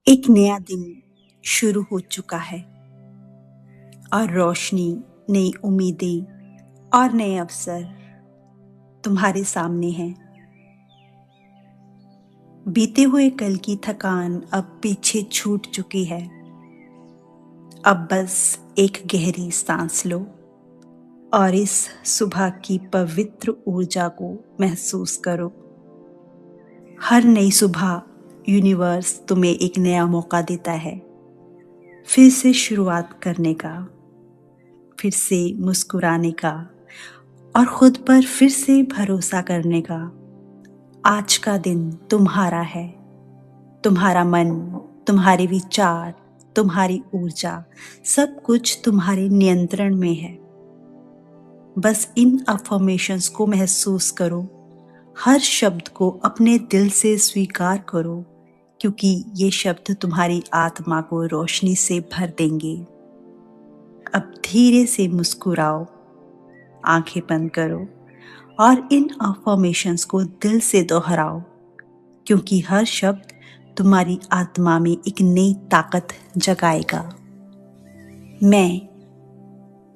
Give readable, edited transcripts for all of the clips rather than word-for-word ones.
एक नया दिन शुरू हो चुका है और रोशनी, नई उम्मीदें और नए अवसर तुम्हारे सामने हैं। बीते हुए कल की थकान अब पीछे छूट चुकी है। अब बस एक गहरी सांस लो और इस सुबह की पवित्र ऊर्जा को महसूस करो। हर नई सुबह यूनिवर्स तुम्हें एक नया मौका देता है, फिर से शुरुआत करने का, फिर से मुस्कुराने का और खुद पर फिर से भरोसा करने का। आज का दिन तुम्हारा है। तुम्हारा मन, तुम्हारे विचार, तुम्हारी ऊर्जा, सब कुछ तुम्हारे नियंत्रण में है। बस इन अफर्मेशंस को महसूस करो। हर शब्द को अपने दिल से स्वीकार करो, क्योंकि ये शब्द तुम्हारी आत्मा को रोशनी से भर देंगे। अब धीरे से मुस्कुराओ, आंखें बंद करो और इन अफर्मेशंस को दिल से दोहराओ, क्योंकि हर शब्द तुम्हारी आत्मा में एक नई ताकत जगाएगा। मैं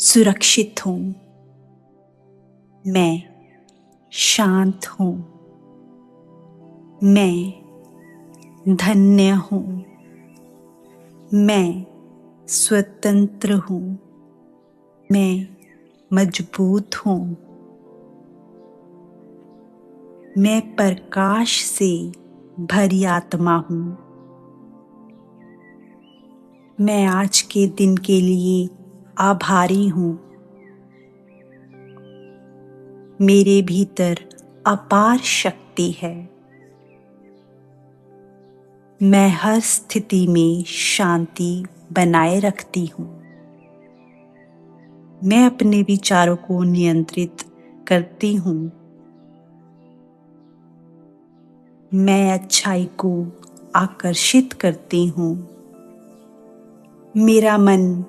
सुरक्षित हूँ। मैं शांत हूँ। मैं धन्य हूँ। मैं स्वतंत्र हूँ। मैं मजबूत हूँ। मैं प्रकाश से भरी आत्मा हूँ। मैं आज के दिन के लिए आभारी हूँ। मेरे भीतर अपार शक्ति है। मैं हर स्थिति में शांति बनाए रखती हूँ। मैं अपने विचारों को नियंत्रित करती हूँ। मैं अच्छाई को आकर्षित करती हूँ। मेरा मन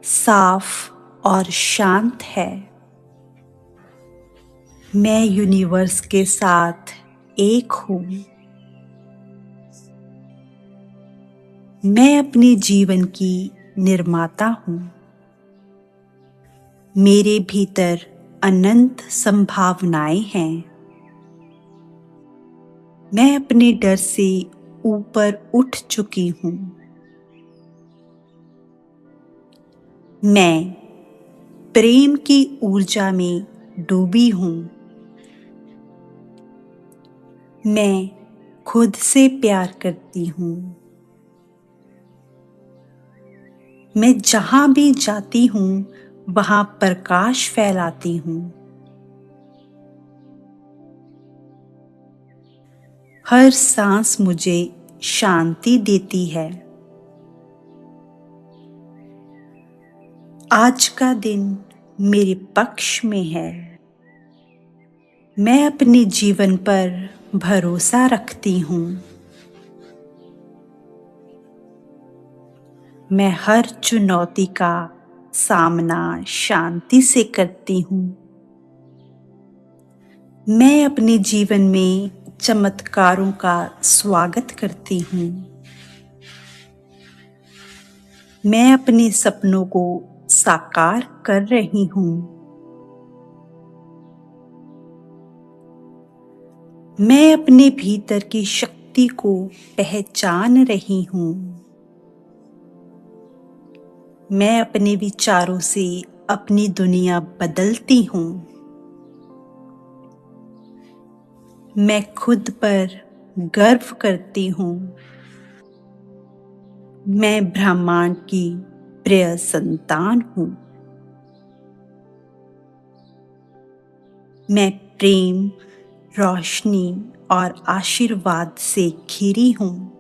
साफ और शांत है। मैं यूनिवर्स के साथ एक हूँ। मैं अपने जीवन की निर्माता हूँ। मेरे भीतर अनंत संभावनाएं हैं। मैं अपने डर से ऊपर उठ चुकी हूँ। मैं प्रेम की ऊर्जा में डूबी हूँ। मैं खुद से प्यार करती हूँ। मैं जहाँ भी जाती हूँ वहाँ प्रकाश फैलाती हूँ। हर सांस मुझे शांति देती है। आज का दिन मेरे पक्ष में है। मैं अपने जीवन पर भरोसा रखती हूँ। मैं हर चुनौती का सामना शांति से करती हूँ। मैं अपने जीवन में चमत्कारों का स्वागत करती हूँ। मैं अपने सपनों को साकार कर रही हूँ। मैं अपने भीतर की शक्ति को पहचान रही हूँ। मैं अपने विचारों से अपनी दुनिया बदलती हूँ। मैं खुद पर गर्व करती हूँ। मैं ब्रह्मांड की प्रिय संतान हूँ। मैं प्रेम, रोशनी और आशीर्वाद से घिरी हूँ।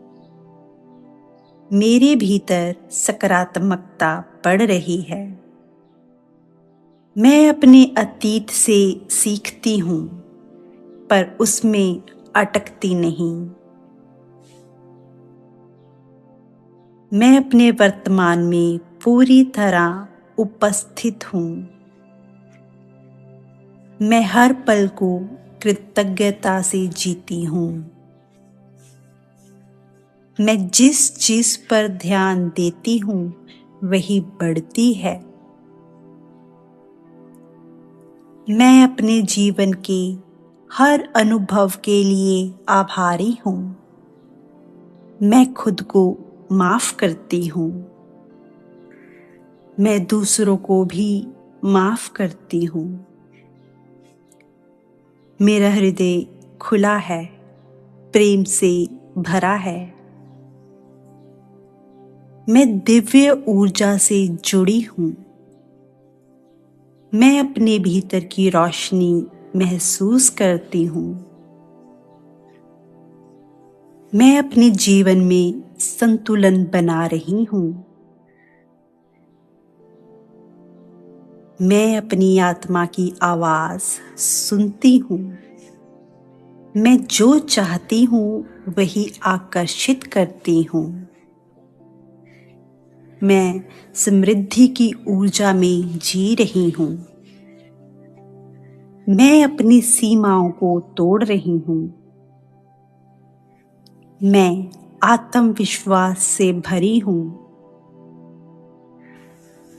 मेरे भीतर सकारात्मकता बढ़ रही है। मैं अपने अतीत से सीखती हूँ, पर उसमें अटकती नहीं। मैं अपने वर्तमान में पूरी तरह उपस्थित हूँ। मैं हर पल को कृतज्ञता से जीती हूँ। मैं जिस चीज पर ध्यान देती हूँ वही बढ़ती है। मैं अपने जीवन के हर अनुभव के लिए आभारी हूँ। मैं खुद को माफ करती हूँ। मैं दूसरों को भी माफ करती हूँ। मेरा हृदय खुला है, प्रेम से भरा है। मैं दिव्य ऊर्जा से जुड़ी हूँ। मैं अपने भीतर की रोशनी महसूस करती हूँ। मैं अपने जीवन में संतुलन बना रही हूँ। मैं अपनी आत्मा की आवाज सुनती हूँ। मैं जो चाहती हूँ वही आकर्षित करती हूँ। मैं समृद्धि की ऊर्जा में जी रही हूँ। मैं अपनी सीमाओं को तोड़ रही हूँ। मैं आत्मविश्वास से भरी हूँ।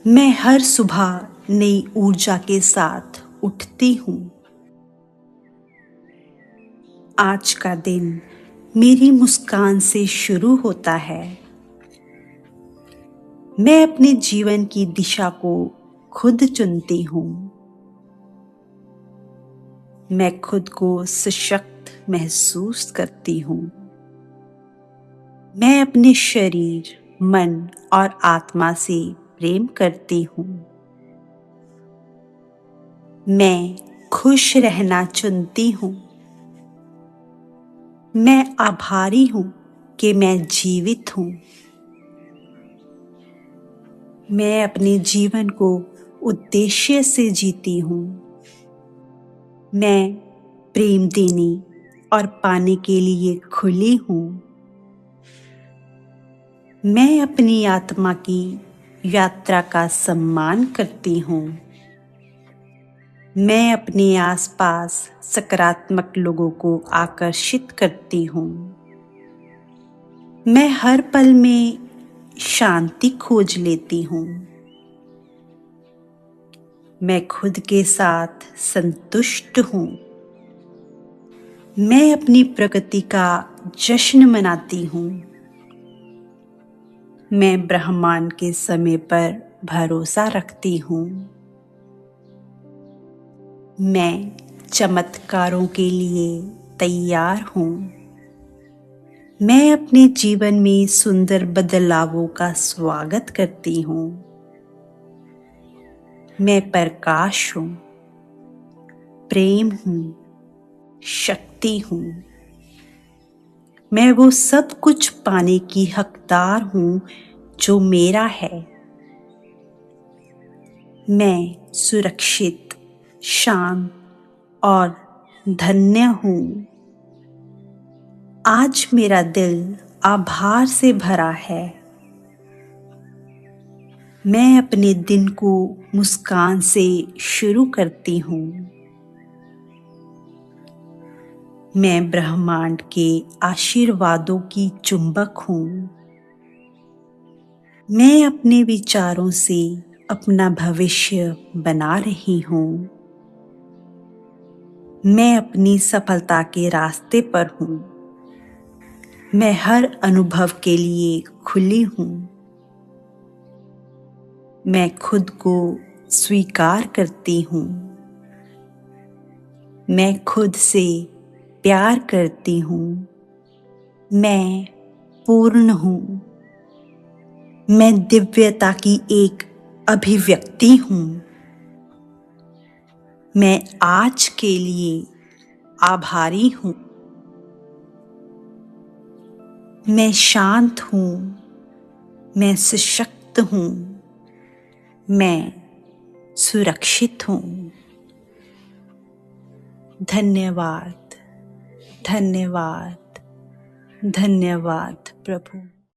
मैं हर सुबह नई ऊर्जा के साथ उठती हूँ। आज का दिन मेरी मुस्कान से शुरू होता है। मैं अपने जीवन की दिशा को खुद चुनती हूँ। मैं खुद को सशक्त महसूस करती हूँ। मैं अपने शरीर, मन और आत्मा से प्रेम करती हूँ। मैं खुश रहना चुनती हूँ। मैं आभारी हूँ कि मैं जीवित हूँ। मैं अपने जीवन को उद्देश्य से जीती हूँ। मैं प्रेम देने और पाने के लिए खुली हूँ। मैं अपनी आत्मा की यात्रा का सम्मान करती हूँ। मैं अपने आसपास सकारात्मक लोगों को आकर्षित करती हूँ। मैं हर पल में शांति खोज लेती हूँ। मैं खुद के साथ संतुष्ट हूँ। मैं अपनी प्रगति का जश्न मनाती हूँ। मैं ब्रह्मांड के समय पर भरोसा रखती हूँ। मैं चमत्कारों के लिए तैयार हूँ। मैं अपने जीवन में सुंदर बदलावों का स्वागत करती हूँ। मैं प्रकाश हूँ, प्रेम हूँ, शक्ति हूँ। मैं वो सब कुछ पाने की हकदार हूँ जो मेरा है। मैं सुरक्षित, शांत और धन्य हूँ। आज मेरा दिल आभार से भरा है। मैं अपने दिन को मुस्कान से शुरू करती हूँ। मैं ब्रह्मांड के आशीर्वादों की चुंबक हूँ। मैं अपने विचारों से अपना भविष्य बना रही हूँ। मैं अपनी सफलता के रास्ते पर हूँ। मैं हर अनुभव के लिए खुली हूँ। मैं खुद को स्वीकार करती हूँ। मैं खुद से प्यार करती हूँ। मैं पूर्ण हूँ। मैं दिव्यता की एक अभिव्यक्ति हूँ। मैं आज के लिए आभारी हूँ। मैं शांत हूँ। मैं सशक्त हूँ। मैं सुरक्षित हूँ। धन्यवाद, धन्यवाद, धन्यवाद प्रभु।